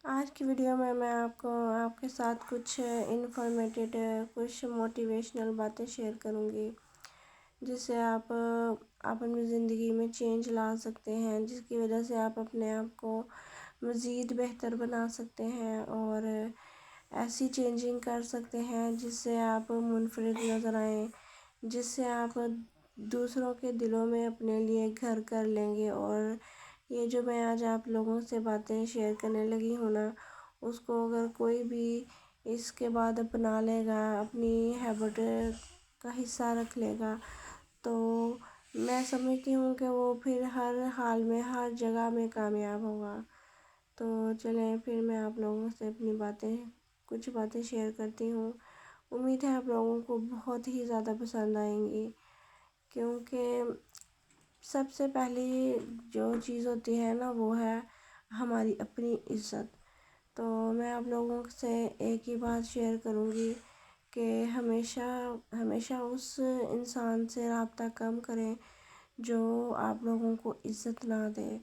آج کی ویڈیو میں آپ کے ساتھ کچھ انفارمیٹیڈ کچھ موٹیویشنل باتیں شیئر کروں گی، جس سے آپ اپنی زندگی میں چینج لا سکتے ہیں، جس کی وجہ سے آپ اپنے آپ کو مزید بہتر بنا سکتے ہیں اور ایسی چینجنگ کر سکتے ہیں جس سے آپ منفرد نظر آئیں، جس سے آپ دوسروں کے دلوں میں اپنے لیے گھر کر لیں گے۔ اور یہ جو میں آج آپ لوگوں سے باتیں شیئر کرنے لگی ہوں نا، اس کو اگر کوئی بھی اس کے بعد اپنا لے گا، اپنی ہیبٹ کا حصہ رکھ لے گا، تو میں سمجھتی ہوں کہ وہ پھر ہر حال میں ہر جگہ میں کامیاب ہوگا۔ تو چلیں پھر میں آپ لوگوں سے اپنی کچھ باتیں شیئر کرتی ہوں۔ امید ہے آپ لوگوں کو بہت ہی زیادہ پسند آئیں گی، کیونکہ سب سے پہلی جو چیز ہوتی ہے نا، وہ ہے ہماری اپنی عزت۔ تو میں آپ لوگوں سے ایک ہی بات شیئر کروں گی کہ ہمیشہ اس انسان سے رابطہ کم کریں جو آپ لوگوں کو عزت نہ دے،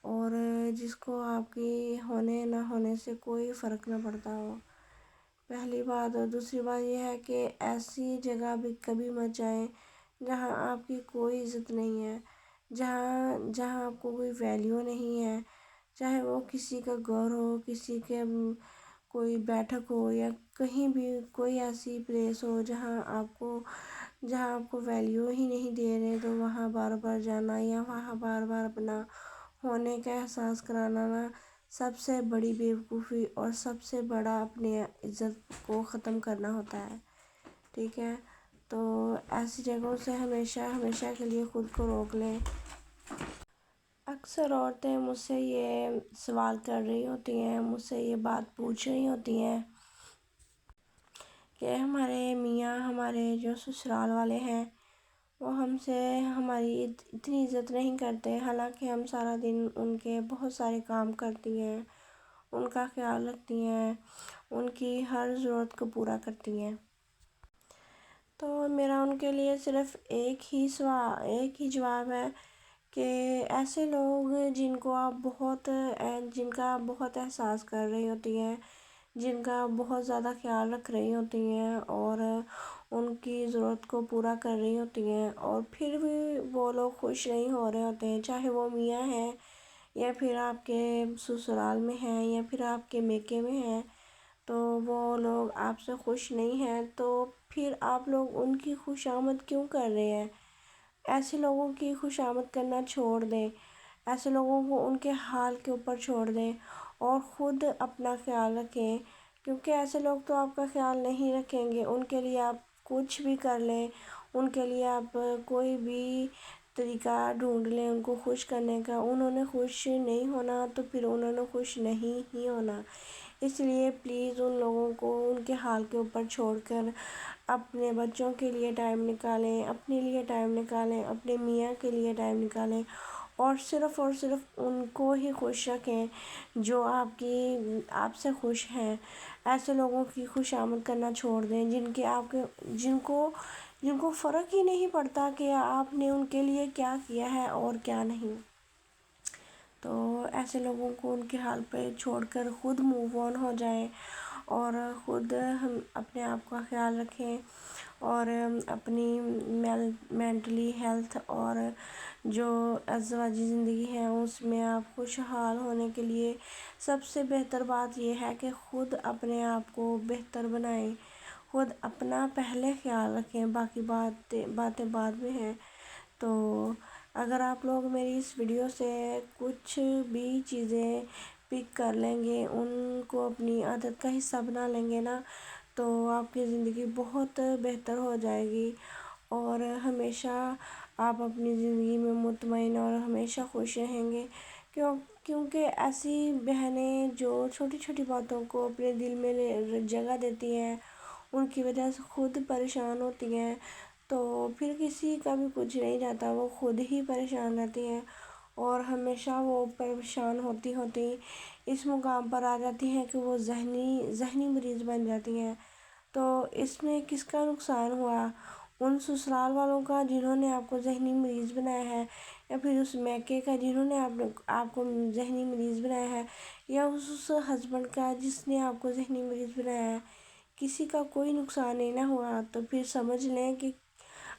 اور جس کو آپ کی ہونے نہ ہونے سے کوئی فرق نہ پڑتا ہو، پہلی بات۔ اور دوسری بات یہ ہے کہ ایسی جگہ بھی کبھی مت جائیں جہاں آپ کی کوئی عزت نہیں ہے، جہاں آپ کو کوئی ویلیو نہیں ہے، چاہے وہ کسی کا گھر ہو، کسی کے کوئی بیٹھک ہو، یا کہیں بھی کوئی ایسی پلیس ہو جہاں آپ کو ویلیو ہی نہیں دے رہے، تو وہاں بار بار جانا یا وہاں بار بار اپنا ہونے کا احساس کرانا نا سب سے بڑی بیوقوفی اور سب سے بڑا اپنی عزت کو ختم کرنا ہوتا ہے، ٹھیک ہے؟ تو ایسی جگہوں سے ہمیشہ کے لیے خود کو روک لیں۔ اکثر عورتیں مجھ سے یہ سوال کر رہی ہوتی ہیں، مجھ سے یہ بات پوچھ رہی ہوتی ہیں کہ ہمارے میاں، ہمارے جو سسرال والے ہیں، وہ ہم سے ہماری اتنی عزت نہیں کرتے، حالانکہ ہم سارا دن ان کے بہت سارے کام کرتی ہیں، ان کا خیال رکھتی ہیں، ان کی ہر ضرورت کو پورا کرتی ہیں۔ تو میرا ان کے لیے صرف ایک ہی جواب ہے کہ ایسے لوگ جن کا آپ بہت احساس کر رہی ہوتی ہیں، جن کا بہت زیادہ خیال رکھ رہی ہوتی ہیں اور ان کی ضرورت کو پورا کر رہی ہوتی ہیں، اور پھر بھی وہ لوگ خوش نہیں ہو رہے ہوتے ہیں، چاہے وہ میاں ہیں یا پھر آپ کے سسرال میں ہیں یا پھر آپ کے میکے میں ہیں، تو وہ لوگ آپ سے خوش نہیں ہیں، تو پھر آپ لوگ ان کی خوش آمد کیوں کر رہے ہیں؟ ایسے لوگوں کی خوش آمد کرنا چھوڑ دیں، ایسے لوگوں کو ان کے حال کے اوپر چھوڑ دیں اور خود اپنا خیال رکھیں، کیونکہ ایسے لوگ تو آپ کا خیال نہیں رکھیں گے۔ ان کے لیے آپ کچھ بھی کر لیں، ان کے لیے آپ کوئی بھی طریقہ ڈھونڈ لیں ان کو خوش کرنے کا، انہوں نے خوش نہیں ہونا تو پھر انہوں نے خوش نہیں ہی ہونا۔ اس لیے پلیز ان لوگوں کو ان کے حال کے اوپر چھوڑ کر اپنے بچوں کے لیے ٹائم نکالیں، اپنے لیے ٹائم نکالیں، اپنے میاں کے لیے ٹائم نکالیں، اور صرف ان کو ہی خوش رکھیں جو آپ سے خوش ہیں۔ ایسے لوگوں کی خوش آمد کرنا چھوڑ دیں جن کو فرق ہی نہیں پڑتا کہ آپ نے ان کے لیے کیا کیا ہے اور کیا نہیں۔ تو ایسے لوگوں کو ان کے حال پہ چھوڑ کر خود موو آن ہو جائیں اور خود ہم اپنے آپ کا خیال رکھیں، اور اپنی مینٹلی ہیلتھ اور جو ازدواجی زندگی ہے اس میں آپ خوشحال ہونے کے لیے سب سے بہتر بات یہ ہے کہ خود اپنے آپ کو بہتر بنائیں، خود اپنا پہلے خیال رکھیں، باقی باتیں بعد میں ہیں۔ تو اگر آپ لوگ میری اس ویڈیو سے کچھ بھی چیزیں پک کر لیں گے، ان کو اپنی عادت کا حصہ بنا لیں گے نا، تو آپ کی زندگی بہت بہتر ہو جائے گی، اور ہمیشہ آپ اپنی زندگی میں مطمئن اور ہمیشہ خوش رہیں گے، کیونکہ ایسی بہنیں جو چھوٹی چھوٹی باتوں کو اپنے دل میں جگہ دیتی ہیں، ان کی وجہ سے خود پریشان ہوتی ہیں، تو پھر کسی کا بھی کچھ نہیں رہتا، وہ خود ہی پریشان رہتی ہیں، اور ہمیشہ وہ پریشان ہوتی اس مقام پر آ جاتی ہیں کہ وہ ذہنی مریض بن جاتی ہیں۔ تو اس میں کس کا نقصان ہوا؟ ان سسرال والوں کا جنہوں نے آپ کو ذہنی مریض بنایا ہے، یا پھر اس میکے کا جنہوں نے آپ کو ذہنی مریض بنایا ہے، یا اس ہسبینڈ کا جس نے آپ کو ذہنی مریض بنایا ہے، کسی کا کوئی نقصان نہیں نہ ہوا، تو پھر سمجھ لیں کہ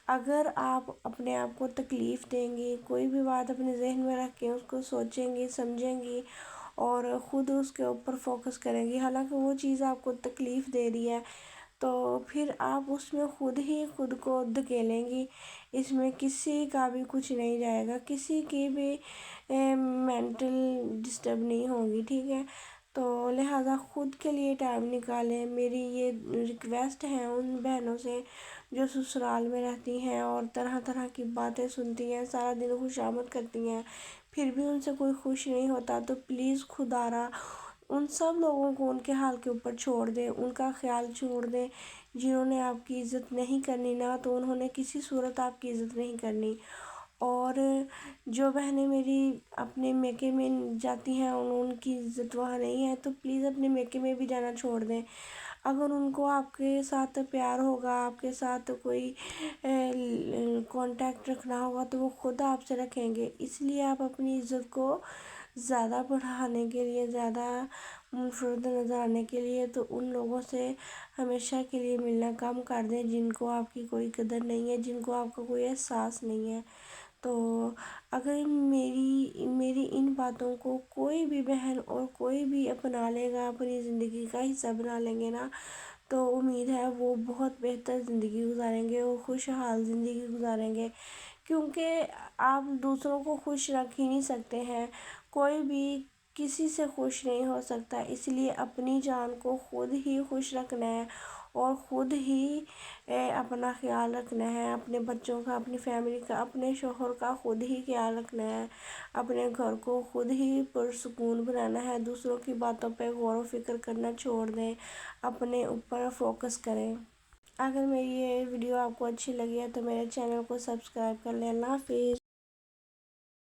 اگر آپ اپنے آپ کو تکلیف دیں گی، کوئی بھی بات اپنے ذہن میں رکھ کے اس کو سوچیں گی، سمجھیں گی اور خود اس کے اوپر فوکس کریں گی، حالانکہ وہ چیز آپ کو تکلیف دے رہی ہے، تو پھر آپ اس میں خود کو دھکیلیں گی، اس میں کسی کا بھی کچھ نہیں جائے گا، کسی کی بھی مینٹل ڈسٹرب نہیں ہوگی، ٹھیک ہے؟ تو لہٰذا خود کے لیے ٹائم نکالیں، میری یہ ریکویسٹ ہے ان بہنوں سے جو سسرال میں رہتی ہیں اور طرح طرح کی باتیں سنتی ہیں، سارا دن خوشامد کرتی ہیں، پھر بھی ان سے کوئی خوش نہیں ہوتا، تو پلیز خدا را ان سب لوگوں کو ان کے حال کے اوپر چھوڑ دیں، ان کا خیال چھوڑ دیں، جنہوں نے آپ کی عزت نہیں کرنی نا، تو انہوں نے کسی صورت آپ کی عزت نہیں کرنی۔ اور جو بہنیں میری اپنے میکے میں جاتی ہیں ان کی عزت وہاں نہیں ہے، تو پلیز اپنے میکے میں بھی جانا چھوڑ دیں۔ اگر ان کو آپ کے ساتھ پیار ہوگا، آپ کے ساتھ کوئی کانٹیکٹ رکھنا ہوگا، تو وہ خود آپ سے رکھیں گے۔ اس لیے آپ اپنی عزت کو زیادہ بڑھانے کے لیے، زیادہ منفرد نظر آنے کے لیے، تو ان لوگوں سے ہمیشہ کے لیے ملنا کم کر دیں جن کو آپ کی کوئی قدر نہیں ہے، جن کو آپ کا کوئی احساس نہیں ہے۔ تو اگر میری ان باتوں کو کوئی بھی بہن اور کوئی بھی اپنا لے گا، اپنی زندگی کا حصہ بنا لیں گے نا، تو امید ہے وہ بہت بہتر زندگی گزاریں گے، وہ خوشحال زندگی گزاریں گے، کیونکہ آپ دوسروں کو خوش رکھ ہی نہیں سکتے ہیں، کوئی بھی کسی سے خوش نہیں ہو سکتا، اس لیے اپنی جان کو خود ہی خوش رکھنا ہے اور خود ہی اپنا خیال رکھنا ہے، اپنے بچوں کا، اپنی فیملی کا، اپنے شوہر کا خود ہی خیال رکھنا ہے، اپنے گھر کو خود ہی پرسکون بنانا ہے، دوسروں کی باتوں پہ غور و فکر کرنا چھوڑ دیں، اپنے اوپر فوکس کریں۔ اگر میری یہ ویڈیو آپ کو اچھی لگی ہے تو میرے چینل کو سبسکرائب کر لیں۔ اللہ حافظ۔